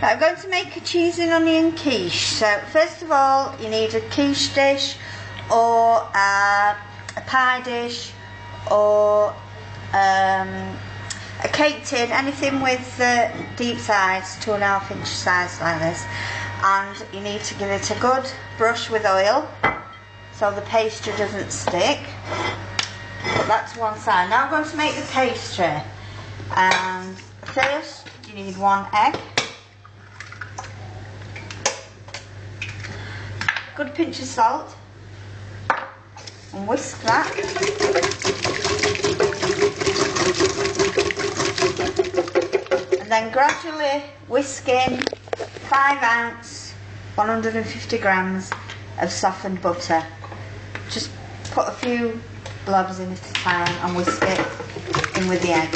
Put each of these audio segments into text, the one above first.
I'm going to make a cheese and onion quiche. So first of all, you need a quiche dish or a pie dish or a cake tin, anything with deep sides, 2.5 inch size like this. And you need to give it a good brush with oil so the pastry doesn't stick. Put that to one side. Now I'm going to make the pastry. And first you need 1 egg, good pinch of salt, and whisk that. And then gradually whisk in 5 ounce, 150 grams of softened butter. Just put a few blobs in at a time and whisk it in with the egg.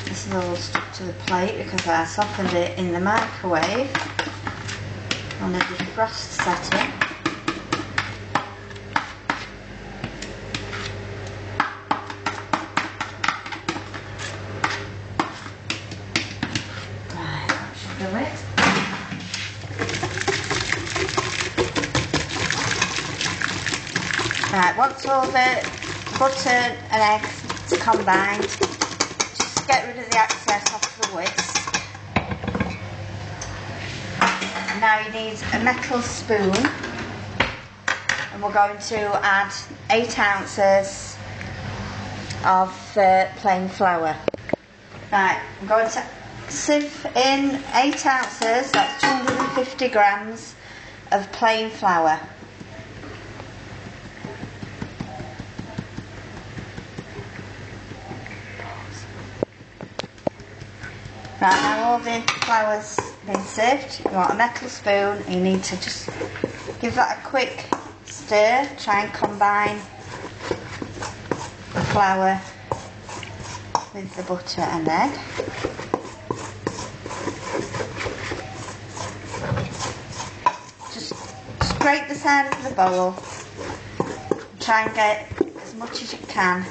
This is all stuck to the plate because I softened it in the microwave on a defrost setting. Right, that should do it. Right, once all the butter and eggs are combined, get rid of the excess off the whisk. Now you need a metal spoon, and we're going to add 8 ounces of plain flour. Right, I'm going to sieve in 8 ounces, that's 250 grams of plain flour. Right, now all the flour's been sieved, you want a metal spoon, you need to just give that a quick stir, try and combine the flour with the butter and egg. Just scrape the side of the bowl, try and get as much as you can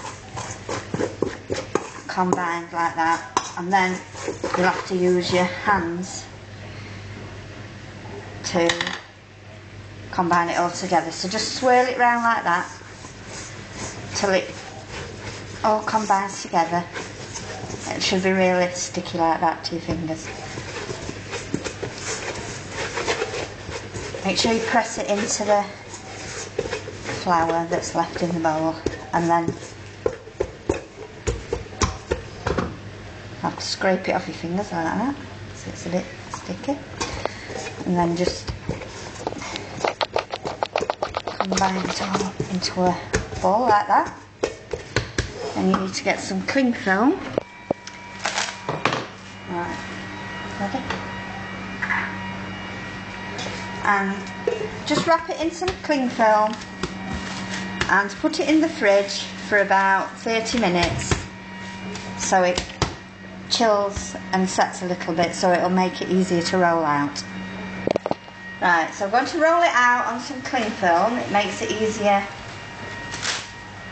combined like that. And then you'll have to use your hands to combine it all together. So just swirl it round like that till it all combines together. It should be really sticky like that to your fingers. Make sure you press it into the flour that's left in the bowl, and then have to scrape it off your fingers like that, so it's a bit sticky, and then just combine it all into a ball like that. And you need to get some cling film. Right, ready? And just wrap it in some cling film and put it in the fridge for about 30 minutes so it chills and sets a little bit, so it'll make it easier to roll out. Right, so I'm going to roll it out on some cling film. It makes it easier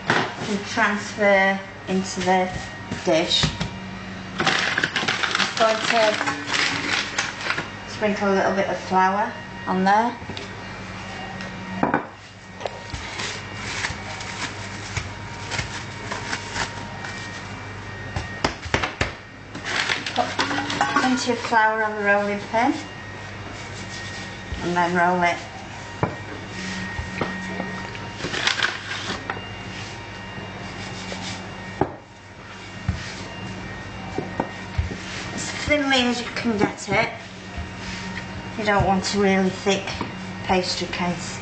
to transfer into the dish. I'm going to sprinkle a little bit of flour on there. Plenty of flour on the rolling pin, and then roll it. As thinly as you can get it. You don't want a really thick pastry case.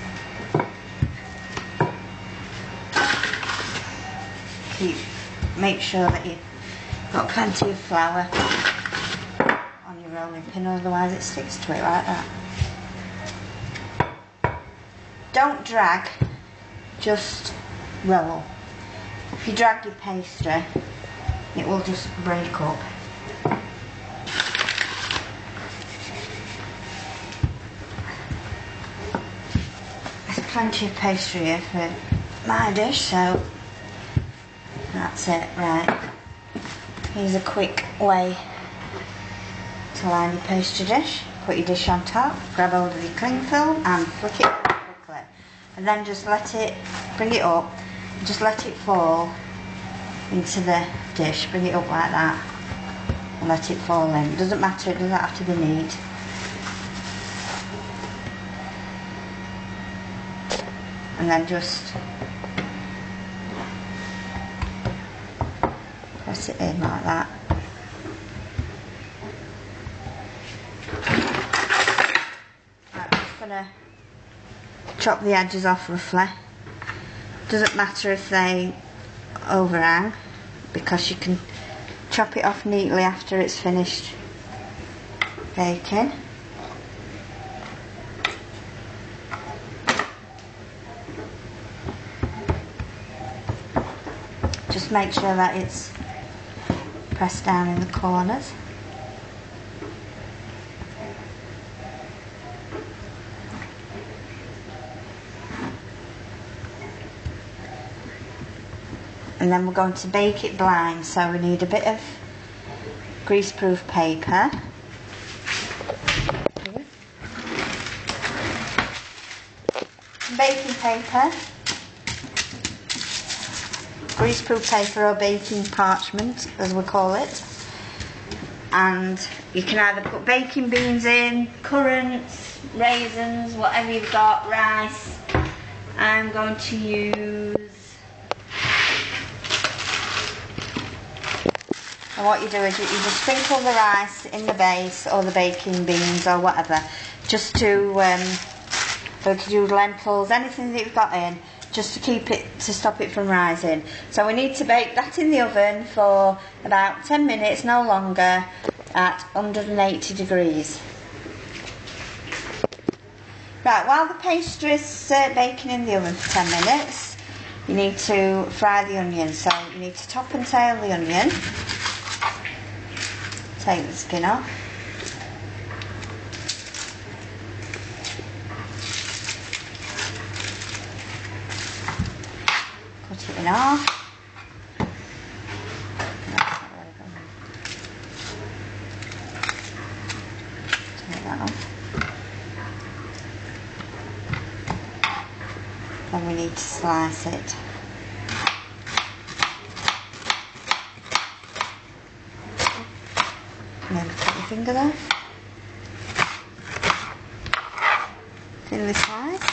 Make sure that you've got plenty of flour on your rolling pin, otherwise it sticks to it like that. don't drag, just roll. If you drag your pastry, it will just break up. There's plenty of pastry here for my dish, so that's it. Right, here's a quick way to line your pastry dish. Put your dish on top, grab hold of your cling film and flick it up quickly, and then just let it, bring it up, and just let it fall into the dish. Bring it up like that and let it fall in. It doesn't matter, it doesn't have to be neat. And then just press it in like that. Gonna chop the edges off roughly. Doesn't matter if they overhang, because you can chop it off neatly after it's finished baking. Just make sure that it's pressed down in the corners. And then we're going to bake it blind, so we need a bit of greaseproof paper. Baking paper, greaseproof paper or baking parchment as we call it. And you can either put baking beans in, currants, raisins, whatever you've got, rice. I'm going to use... And what you do is you just sprinkle the rice in the base, or the baking beans or whatever, just to, or you can do lentils, anything that you've got in, just to keep it, to stop it from rising. So we need to bake that in the oven for about 10 minutes, no longer, at 180 degrees. Right, while the pastry is baking in the oven for 10 minutes, you need to fry the onion. So you need to top and tail the onion. Take the skin off. Cut it in half. Take that off. Then we need to slice it. And then cut your finger there. Thinly slice.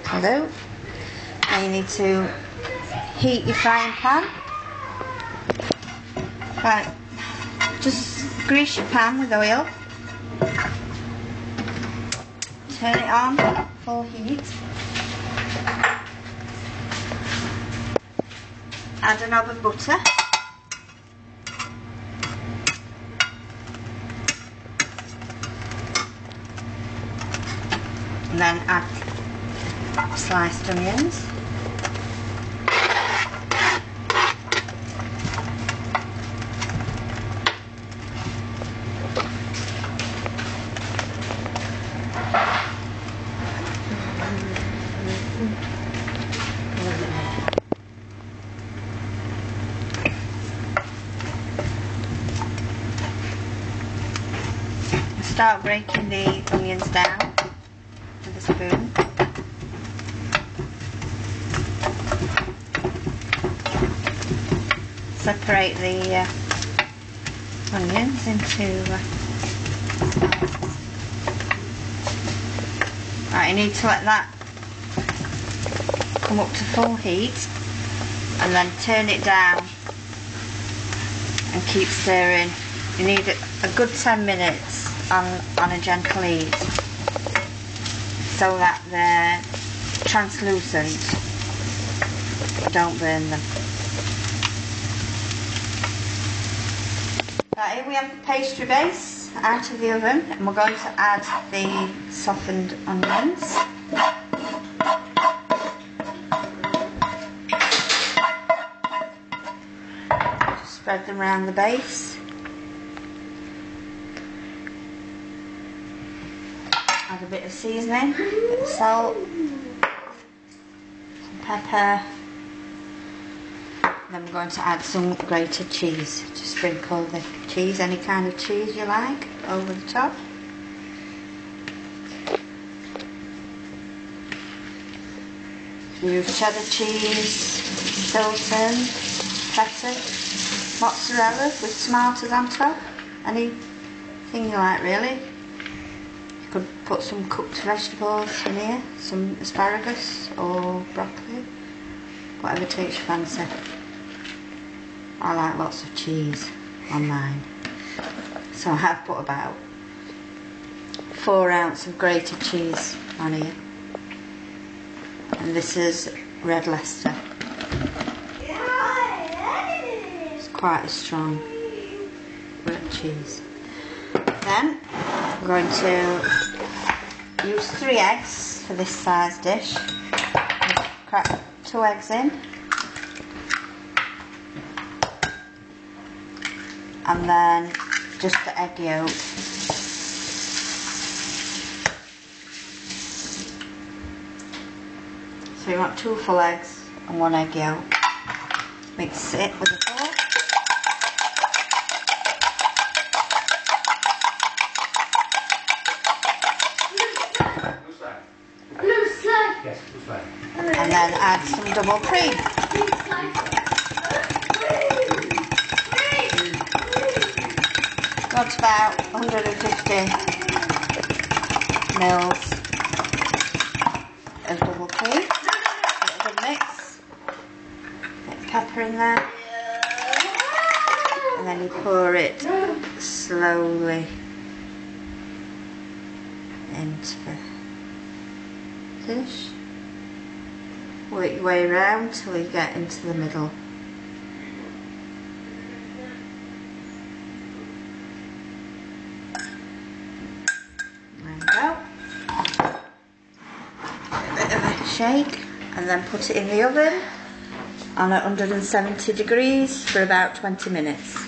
Hello. Now you need to heat your frying pan. Right, just grease your pan with oil. Turn it on, full heat. Add a knob of butter. And then add sliced onions. Start breaking the onions down with a spoon. Separate the onions into... Right, you need to let that come up to full heat and then turn it down and keep stirring. You need a good 10 minutes on a gentle heat so that they're translucent, don't burn them. Okay, we have the pastry base out of the oven and we're going to add the softened onions. Just spread them around the base. Add a bit of seasoning, a bit of salt, some pepper. Then we're going to add some grated cheese. Just sprinkle the cheese, any kind of cheese you like, over the top. Use cheddar cheese, Stilton, feta, mozzarella with tomatoes on top. Anything you like really. You could put some cooked vegetables in here, some asparagus or broccoli, whatever takes your fancy. I like lots of cheese on mine, so I have put about 4 ounces of grated cheese on here, and this is red Leicester. It's quite a strong red cheese. Then we're going to use 3 eggs for this size dish. Crack 2 eggs in. And then just the egg yolk. So you want 2 full eggs and 1 egg yolk. Mix it with a fork. And then add some double cream. Got about 150 mils of double cream. Get a good mix. Get pepper in there. And then you pour it slowly into the dish. Work your way around till you get into the middle. Shake and then put it in the oven on 170 degrees for about 20 minutes.